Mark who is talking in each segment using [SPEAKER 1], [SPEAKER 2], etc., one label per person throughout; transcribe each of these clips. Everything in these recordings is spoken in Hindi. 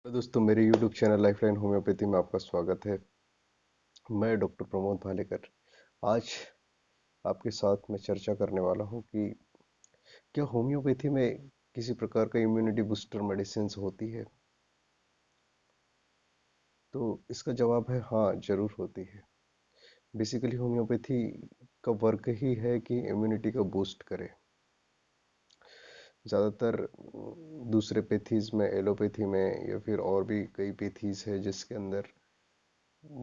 [SPEAKER 1] तो दोस्तों मेरे YouTube चैनल लाइफलाइन होम्योपैथी में आपका स्वागत है। मैं डॉक्टर प्रमोद भालेकर आज आपके साथ में चर्चा करने वाला हूं कि क्या होम्योपैथी में किसी प्रकार का इम्यूनिटी बूस्टर मेडिसिन होती है। तो इसका जवाब है हाँ, जरूर होती है। बेसिकली होम्योपैथी का वर्क ही है कि इम्यूनिटी को बूस्ट करे। ज़्यादातर दूसरे पैथीज में, एलोपैथी में या फिर और भी कई पैथीज है जिसके अंदर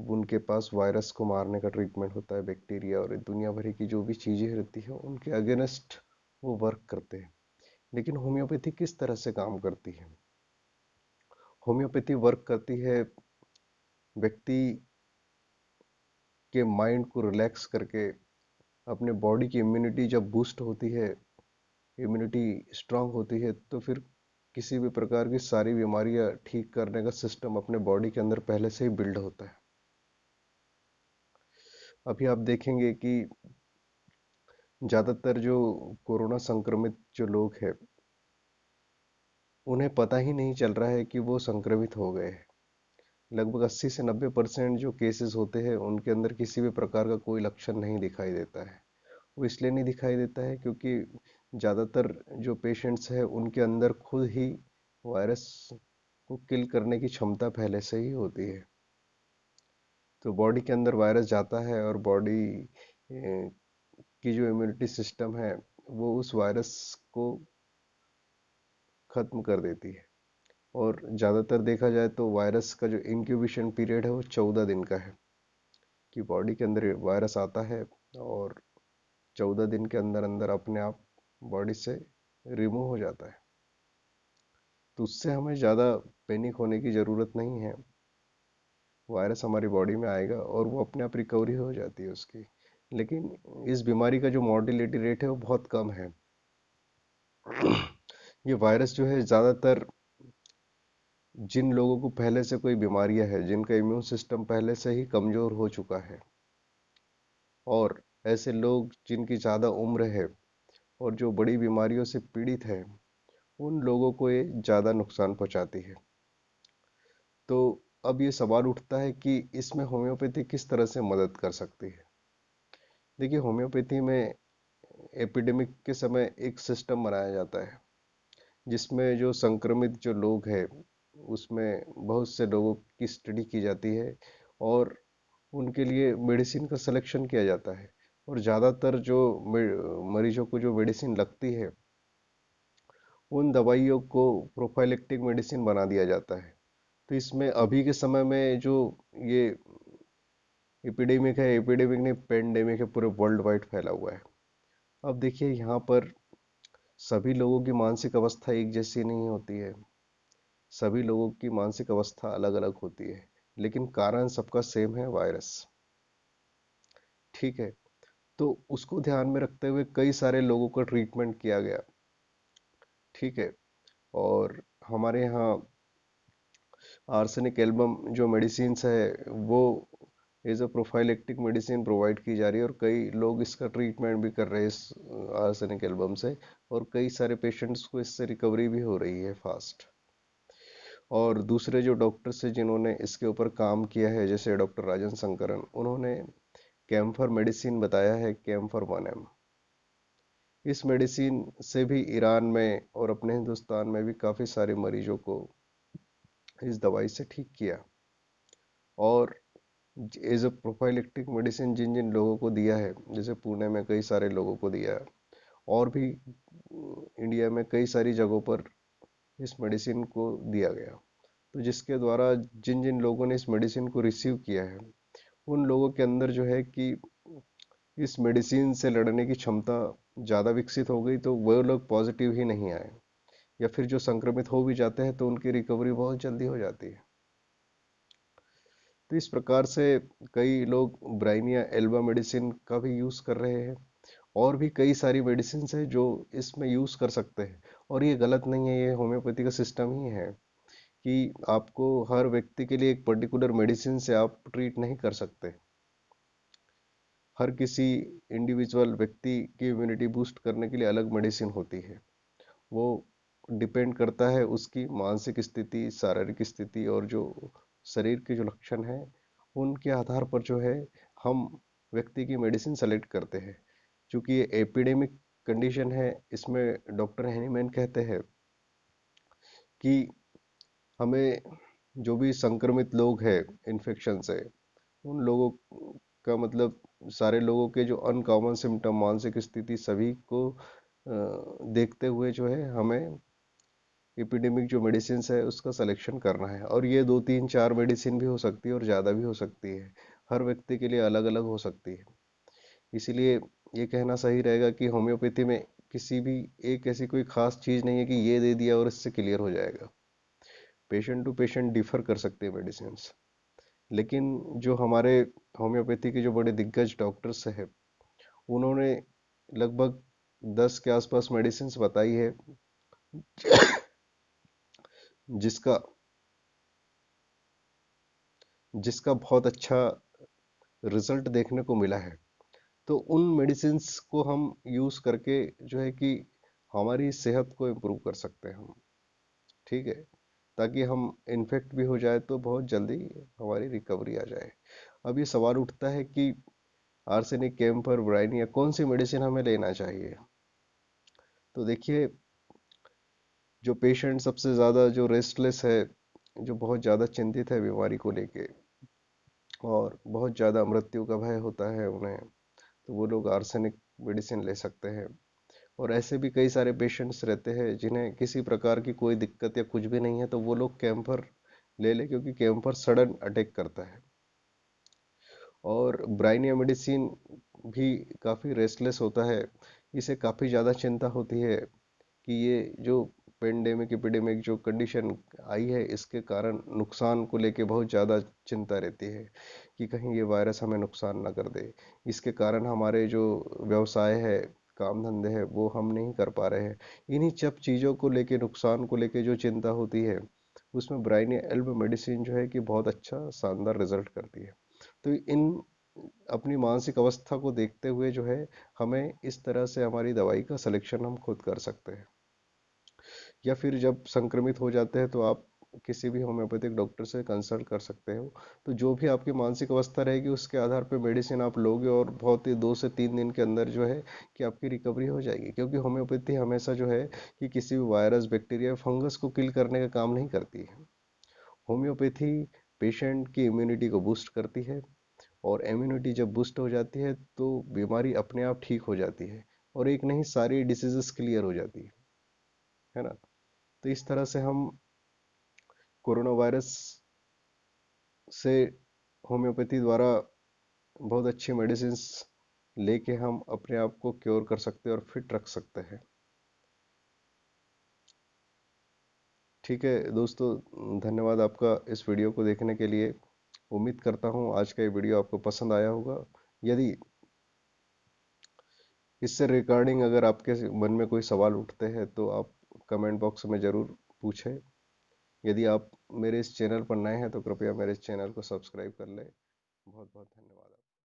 [SPEAKER 1] उनके पास वायरस को मारने का ट्रीटमेंट होता है, बैक्टीरिया और दुनिया भर की जो भी चीज़ें रहती है उनके अगेंस्ट वो वर्क करते हैं। लेकिन होम्योपैथी किस तरह से काम करती है? होम्योपैथी वर्क करती है व्यक्ति के माइंड को रिलैक्स करके। अपने बॉडी की इम्यूनिटी जब बूस्ट होती है, इम्यूनिटी स्ट्रांग होती है, तो फिर किसी भी प्रकार की सारी बीमारियां ठीक करने का सिस्टम अपने बॉडी के अंदर पहले से ही बिल्ड होता है। अभी आप देखेंगे कि ज़्यादातर जो कोरोना संक्रमित जो लोग हैं उन्हें पता ही नहीं चल रहा है कि वो संक्रमित हो गए हैं। लगभग 80 से 90% जो केसेस होते हैं उनके अंदर किसी भी प्रकार का कोई लक्षण नहीं दिखाई देता है। वो इसलिए नहीं दिखाई देता है क्योंकि ज़्यादातर जो पेशेंट्स हैं उनके अंदर खुद ही वायरस को किल करने की क्षमता पहले से ही होती है। तो बॉडी के अंदर वायरस जाता है और बॉडी की जो इम्यूनिटी सिस्टम है वो उस वायरस को खत्म कर देती है। और ज़्यादातर देखा जाए तो वायरस का जो इंक्यूबेशन पीरियड है वो 14 दिन का है, कि बॉडी के अंदर वायरस आता है और 14 दिन के अंदर अंदर अपने आप बॉडी से रिमूव हो जाता है। तो उससे हमें ज़्यादा पैनिक होने की ज़रूरत नहीं है। वायरस हमारी बॉडी में आएगा और वो अपने आप रिकवरी हो जाती है उसकी। लेकिन इस बीमारी का जो मॉर्टिलिटी रेट है वो बहुत कम है। ये वायरस जो है ज़्यादातर जिन लोगों को पहले से कोई बीमारियां है, जिनका इम्यून सिस्टम पहले से ही कमज़ोर हो चुका है, और ऐसे लोग जिनकी ज़्यादा उम्र है और जो बड़ी बीमारियों से पीड़ित है, उन लोगों को ये ज़्यादा नुकसान पहुंचाती है। तो अब ये सवाल उठता है कि इसमें होम्योपैथी किस तरह से मदद कर सकती है। देखिए, होम्योपैथी में एपिडेमिक के समय एक सिस्टम बनाया जाता है जिसमें जो संक्रमित जो लोग हैं उसमें बहुत से लोगों की स्टडी की जाती है और उनके लिए मेडिसिन का सिलेक्शन किया जाता है। और ज़्यादातर जो मरीजों को जो मेडिसिन लगती है उन दवाइयों को प्रोफाइलेक्टिक मेडिसिन बना दिया जाता है। तो इसमें अभी के समय में जो ये एपिडेमिक है, एपिडेमिक नहीं पेंडेमिक है, पूरे वर्ल्ड वाइड फैला हुआ है। अब देखिए, यहाँ पर सभी लोगों की मानसिक अवस्था एक जैसी नहीं होती है। सभी लोगों की मानसिक अवस्था अलग अलग होती है, लेकिन कारण सबका सेम है, वायरस। ठीक है। तो उसको ध्यान में रखते हुए कई सारे लोगों का ट्रीटमेंट किया गया। ठीक है। और हमारे यहाँ आर्सेनिक एल्बम जो मेडिसिन है वो as a prophylactic medicine provide की जा रही है और कई लोग इसका ट्रीटमेंट भी कर रहे हैं इस आर्सेनिक एल्बम से। और कई सारे पेशेंट्स को इससे रिकवरी भी हो रही है फास्ट। और दूसरे जो डॉक्टर्स हैं जिन्होंने इसके ऊपर काम किया है, जैसे डॉक्टर राजन शंकरन, उन्होंने कैम्फर मेडिसिन बताया है, कैम्फर 1M। इस मेडिसिन से भी ईरान में और अपने हिंदुस्तान में भी काफ़ी सारे मरीजों को इस दवाई से ठीक किया। और एज अ प्रोफाइलेक्टिक मेडिसिन जिन जिन लोगों को दिया है, जैसे पुणे में कई सारे लोगों को दिया है, और भी इंडिया में कई सारी जगहों पर इस मेडिसिन को दिया गया। तो जिसके द्वारा जिन जिन लोगों ने इस मेडिसिन को रिसीव किया है उन लोगों के अंदर जो है कि इस मेडिसिन से लड़ने की क्षमता ज़्यादा विकसित हो गई, तो वो लोग पॉजिटिव ही नहीं आए, या फिर जो संक्रमित हो भी जाते हैं तो उनकी रिकवरी बहुत जल्दी हो जाती है। तो इस प्रकार से कई लोग ब्राइनिया एल्बा मेडिसिन का भी यूज़ कर रहे हैं। और भी कई सारी मेडिसिन है जो इसमें यूज़ कर सकते हैं। और ये गलत नहीं है, ये होम्योपैथी का सिस्टम ही है कि आपको हर व्यक्ति के लिए एक पर्टिकुलर मेडिसिन से आप ट्रीट नहीं कर सकते। हर किसी इंडिविजुअल व्यक्ति की इम्यूनिटी बूस्ट करने के लिए अलग मेडिसिन होती है। वो डिपेंड करता है उसकी मानसिक स्थिति, शारीरिक स्थिति और जो शरीर के जो लक्षण हैं उनके आधार पर जो है हम व्यक्ति की मेडिसिन सेलेक्ट करते हैं। क्योंकि ये एपिडेमिक कंडीशन है, इसमें डॉक्टर हैनीमैन कहते हैं कि हमें जो भी संक्रमित लोग हैं इन्फेक्शन से, उन लोगों का मतलब सारे लोगों के जो अनकॉमन सिम्टम, मानसिक स्थिति सभी को देखते हुए जो है हमें एपिडेमिक जो मेडिसिन है उसका सिलेक्शन करना है। और ये 2 3 4 मेडिसिन भी हो सकती है और ज़्यादा भी हो सकती है, हर व्यक्ति के लिए अलग अलग हो सकती है। इसीलिए ये कहना सही रहेगा कि होम्योपैथी में किसी भी एक ऐसी कोई खास चीज़ नहीं है कि ये दे दिया और इससे क्लियर हो जाएगा। पेशेंट टू पेशेंट डिफर कर सकते हैं मेडिसिन। लेकिन जो हमारे होम्योपैथी के जो बड़े दिग्गज डॉक्टर्स हैं उन्होंने लगभग 10 के आसपास मेडिसिन बताई है जिसका जिसका बहुत अच्छा रिजल्ट देखने को मिला है। तो उन मेडिसिन्स को हम यूज़ करके जो है कि हमारी सेहत को इम्प्रूव कर सकते हैं हम। ठीक है, ताकि हम इन्फेक्ट भी हो जाए तो बहुत जल्दी हमारी रिकवरी आ जाए। अब ये सवाल उठता है कि आर्सेनिक, कैम्फर, ब्राइन या कौन सी मेडिसिन हमें लेना चाहिए। तो देखिए, जो पेशेंट सबसे ज़्यादा जो रेस्टलेस है, जो बहुत ज़्यादा चिंतित है बीमारी को लेके और बहुत ज़्यादा मृत्यु का भय होता है उन्हें, तो वो लोग आर्सेनिक मेडिसिन ले सकते हैं। और ऐसे भी कई सारे पेशेंट्स रहते हैं जिन्हें किसी प्रकार की कोई दिक्कत या कुछ भी नहीं है, तो वो लोग कैम्फर ले ले, क्योंकि कैम्फर सडन अटैक करता है। और ब्राइनिया मेडिसिन भी काफ़ी रेस्टलेस होता है, इसे काफ़ी ज़्यादा चिंता होती है कि ये जो पेंडेमिक एपिडेमिक जो कंडीशन आई है इसके कारण नुकसान को लेके बहुत ज़्यादा चिंता रहती है कि कहीं ये वायरस हमें नुकसान ना कर दे। इसके कारण हमारे जो व्यवसाय है, काम धंधे हैं, वो हम नहीं कर पा रहे हैं। इन्हीं सब चीज़ों को लेके, नुकसान को लेके जो चिंता होती है, उसमें ब्राइनिया एल्ब मेडिसिन जो है कि बहुत अच्छा शानदार रिजल्ट करती है। तो इन अपनी मानसिक अवस्था को देखते हुए जो है हमें इस तरह से हमारी दवाई का सिलेक्शन हम खुद कर सकते हैं। या फिर जब संक्रमित हो जाते हैं तो आप किसी भी होम्योपैथिक डॉक्टर से कंसल्ट कर सकते हो। तो जो भी आपकी मानसिक अवस्था रहेगी उसके आधार पर मेडिसिन आप लोगे और बहुत ही 2 से 3 दिन के अंदर जो है कि आपकी रिकवरी हो जाएगी। क्योंकि होम्योपैथी हमेशा जो है कि किसी भी वायरस, बैक्टीरिया, फंगस को किल करने का काम नहीं करती है। होम्योपैथी पेशेंट की इम्यूनिटी को बूस्ट करती है और इम्यूनिटी जब बूस्ट हो जाती है तो बीमारी अपने आप ठीक हो जाती है और एक नहीं सारी डिसीजेस क्लियर हो जाती है ना। तो इस तरह से हम कोरोना वायरस से होम्योपैथी द्वारा बहुत अच्छी मेडिसिन लेके हम अपने आप को क्योर कर सकते हैं और फिट रख सकते हैं। ठीक है दोस्तों, धन्यवाद आपका इस वीडियो को देखने के लिए। उम्मीद करता हूँ आज का ये वीडियो आपको पसंद आया होगा। यदि इससे रिगार्डिंग अगर आपके मन में कोई सवाल उठते हैं तो आप कमेंट बॉक्स में ज़रूर पूछें। यदि आप मेरे इस चैनल पर नए हैं तो कृपया मेरे इस चैनल को सब्सक्राइब कर लें। बहुत बहुत धन्यवाद।